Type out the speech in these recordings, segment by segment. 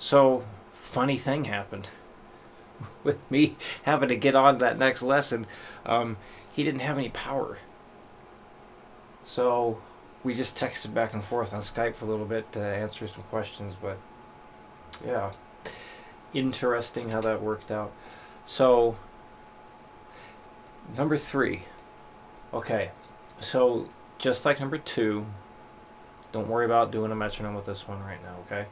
So, funny thing happened with me having to get on that next lesson. He didn't have any power. So, we just texted back and forth on Skype for a little bit to answer some questions, but yeah, interesting how that worked out. So, number 3. Okay, so just like number 2, don't worry about doing a metronome with this one right now, okay?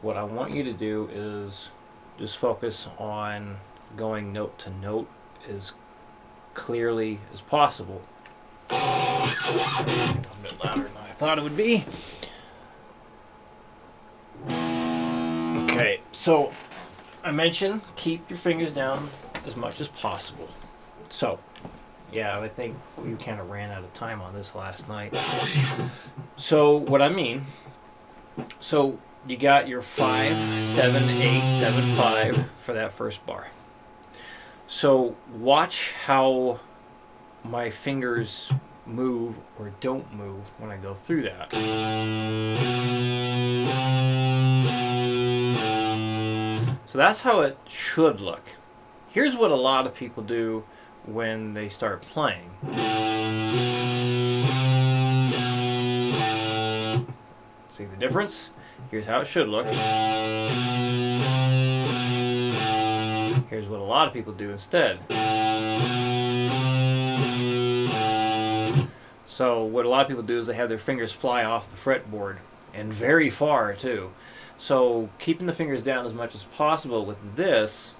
What I want you to do is just focus on going note to note as clearly as possible. A bit louder than I thought it would be. Okay, so I mentioned keep your fingers down as much as possible. So, yeah, I think we kind of ran out of time on this last night. So, what I mean, so you got your 5, 7, 8, 7, 5 for that first bar. So, watch how my fingers move or don't move when I go through that. So that's how it should look. Here's what a lot of people do when they start playing. See the difference? Here's how it should look. Here's what a lot of people do instead. So what a lot of people do is they have their fingers fly off the fretboard, and very far too. So keeping the fingers down as much as possible with this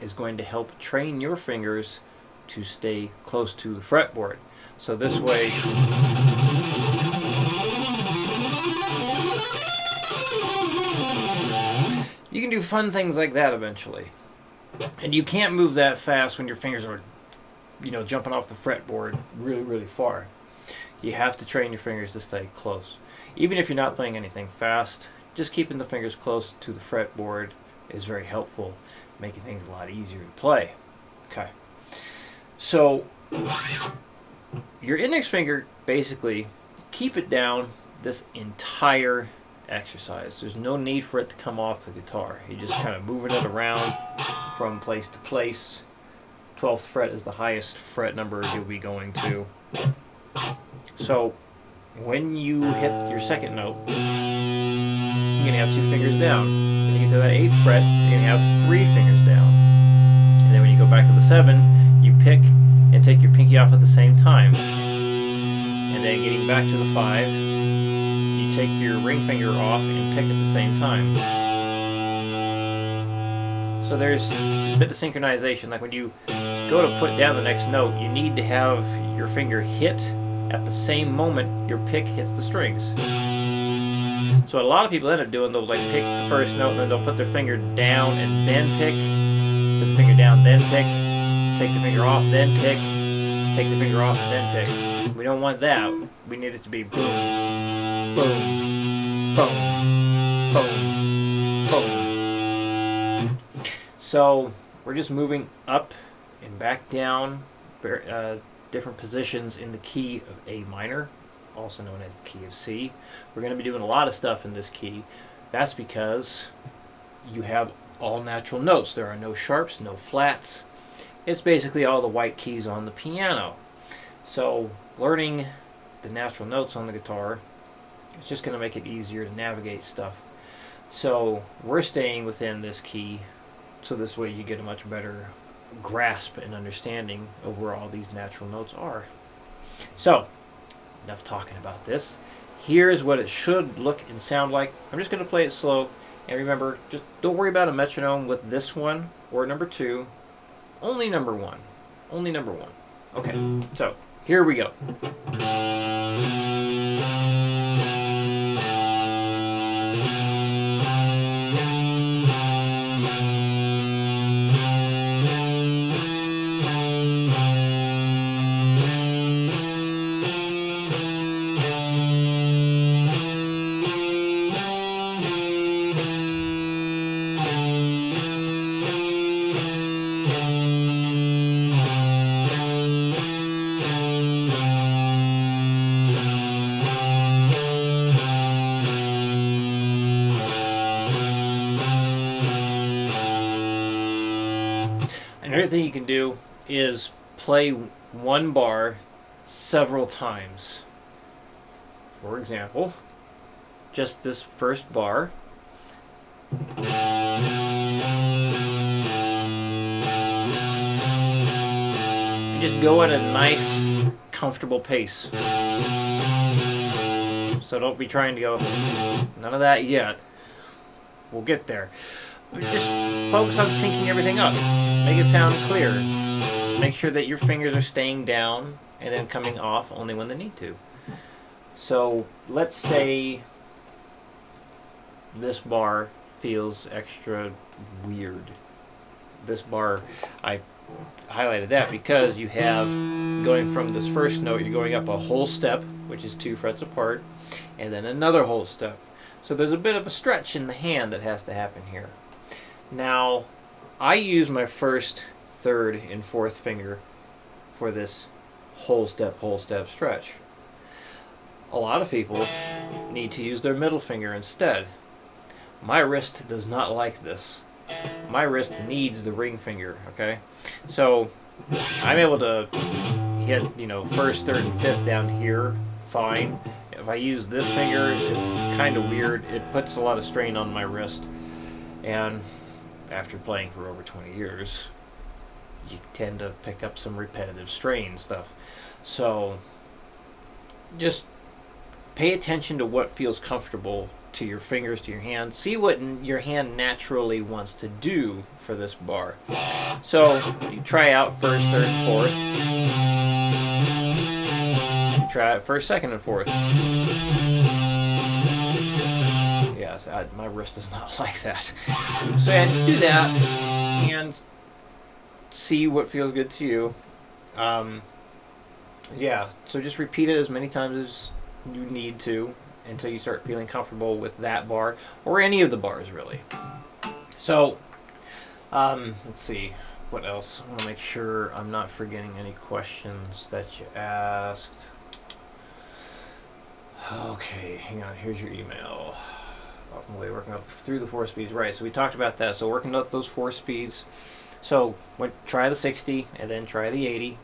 is going to help train your fingers to stay close to the fretboard. So this way you can do fun things like that eventually. And you can't move that fast when your fingers are, jumping off the fretboard really, really far. You have to train your fingers to stay close. Even if you're not playing anything fast, just keeping the fingers close to the fretboard is very helpful, making things a lot easier to play. Okay. So, your index finger, basically, keep it down this entire exercise. There's no need for it to come off the guitar. You're just kind of moving it around from place to place. 12th fret is the highest fret number you'll be going to. So, when you hit your second note, you're going to have 2 fingers down. When you get to that 8th fret, you're going to have 3 fingers down. And then when you go back to the 7, you pick and take your pinky off at the same time. And then getting back to the 5, you take your ring finger off and pick at the same time. So there's a bit of synchronization. Like when you go to put down the next note, you need to have your finger hit at the same moment your pick hits the strings. So what a lot of people end up doing, they'll pick the first note and then they'll put their finger down and then pick, put the finger down, then pick, take the finger off, then pick, take the finger off, and then pick. We don't want that. We need it to be boom, boom, boom, boom, boom. So we're just moving up and back down, different positions in the key of A minor, also known as the key of C. We're going to be doing a lot of stuff in this key. That's because you have all natural notes. There are no sharps, no flats. It's basically all the white keys on the piano. So learning the natural notes on the guitar is just going to make it easier to navigate stuff. So we're staying within this key, so this way you get a much better grasp and understanding of where all these natural notes are. So, enough talking about this. Here's what it should look and sound like. I'm just going to play it slow. And remember, just don't worry about a metronome with this one or number 2. Only number 1. Only number 1. Okay, so here we go. Another thing you can do is play one bar several times. For example, just this first bar. And just go at a nice, comfortable pace. So don't be trying to go, none of that yet. We'll get there. Just focus on syncing everything up. Make it sound clear. Make sure that your fingers are staying down and then coming off only when they need to. So let's say this bar feels extra weird. This bar, I highlighted that because you have, going from this first note, you're going up a whole step, which is 2 frets apart, and then another whole step. So there's a bit of a stretch in the hand that has to happen here. Now, I use my first, third, and fourth finger for this whole step stretch. A lot of people need to use their middle finger instead. My wrist does not like this. My wrist needs the ring finger, okay? So I'm able to hit, first, third, and fifth down here fine. If I use this finger, it's kind of weird. It puts a lot of strain on my wrist. And after playing for over 20 years, you tend to pick up some repetitive strain stuff. So just pay attention to what feels comfortable to your fingers, to your hand. See what your hand naturally wants to do for this bar. So you try out first, third, and fourth. You try out first, second, and fourth. Yes, my wrist does not like that. So yeah, just do that and see what feels good to you. Yeah, so just repeat it as many times as you need to until you start feeling comfortable with that bar or any of the bars, really. So let's see what else. I want to make sure I'm not forgetting any questions that you asked. Okay, hang on, here's your email. Working up through the 4 speeds, right? So we talked about that. So working up those 4 speeds. So try the 60 and then try the 80,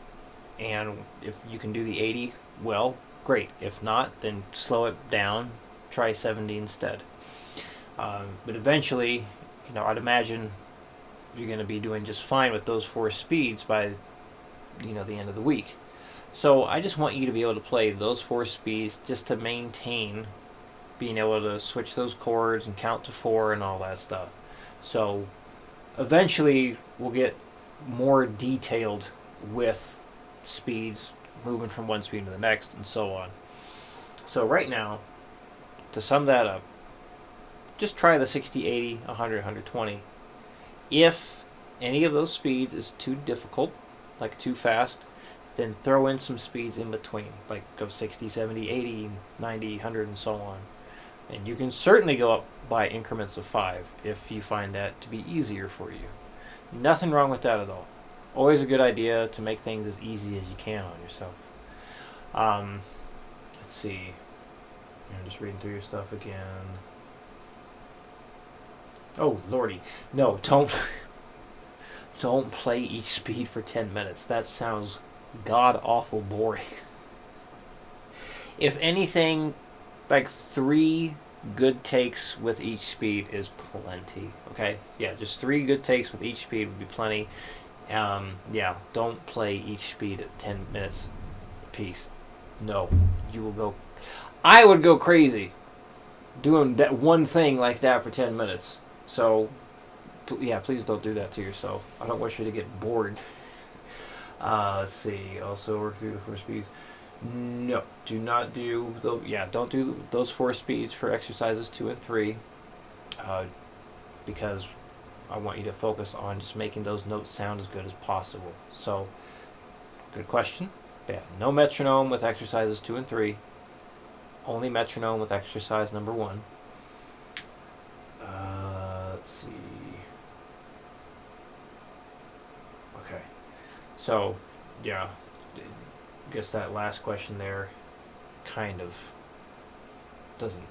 and if you can do the 80 well, great. If not, then slow it down. Try 70 instead. But eventually, I'd imagine you're going to be doing just fine with those 4 speeds by, the end of the week. So I just want you to be able to play those 4 speeds just to maintain being able to switch those chords and count to 4 and all that stuff. So eventually we'll get more detailed with speeds, moving from one speed to the next and so on. So right now, to sum that up, just try the 60, 80, 100, 120. If any of those speeds is too difficult, like too fast, then throw in some speeds in between, like go 60, 70, 80, 90, 100, and so on. And you can certainly go up by increments of 5 if you find that to be easier for you. Nothing wrong with that at all. Always a good idea to make things as easy as you can on yourself. Let's see. I'm just reading through your stuff again. Oh, lordy. No, don't play each speed for 10 minutes. That sounds god-awful boring. If anything, like 3 good takes with each speed is plenty. Okay? Yeah, just 3 good takes with each speed would be plenty. Yeah, don't play each speed at 10 minutes apiece. No, you will go... I would go crazy doing that one thing like that for 10 minutes. So, yeah, please don't do that to yourself. I don't want you to get bored. Let's see. Also work through the 4 speeds. No, do not do... don't do those 4 speeds for exercises 2 and 3. Because I want you to focus on just making those notes sound as good as possible. So, good question. Yeah, no metronome with exercises 2 and 3. Only metronome with exercise number 1. Let's see. Okay. So, yeah. I guess that last question there kind of doesn't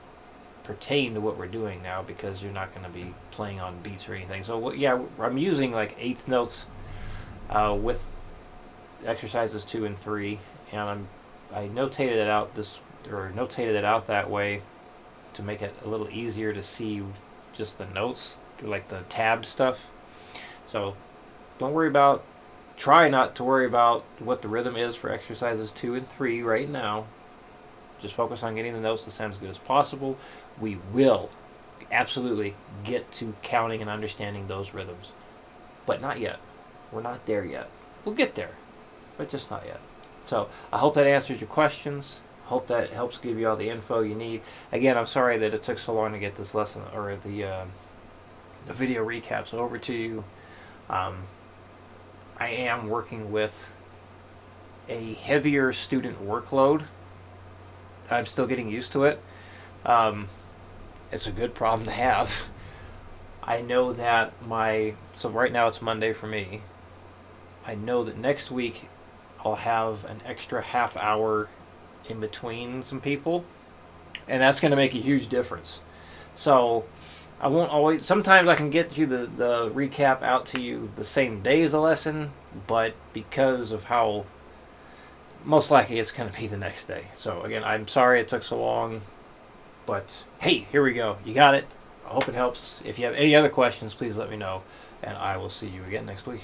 pertain to what we're doing now because you're not going to be playing on beats or anything. So, yeah, I'm using like eighth notes with exercises 2 and 3, and I notated it out that way to make it a little easier to see just the notes, like the tabbed stuff. So try not to worry about what the rhythm is for exercises 2 and 3 right now. Just focus on getting the notes to sound as good as possible. We will absolutely get to counting and understanding those rhythms, but not yet. We're not there yet. We'll get there, but just not yet. So I hope that answers your questions. Hope that helps give you all the info you need. Again, I'm sorry that it took so long to get this lesson or the video recaps over to you. I am working with a heavier student workload. I'm still getting used to it. It's a good problem to have. I know that so right now it's Monday for me. I know that next week I'll have an extra half hour in between some people, and that's going to make a huge difference. So I won't always. Sometimes I can get you the recap out to you the same day as the lesson, but because of how most likely it's going to be the next day. So again, I'm sorry it took so long, but hey, here we go. You got it. I hope it helps. If you have any other questions, please let me know, and I will see you again next week.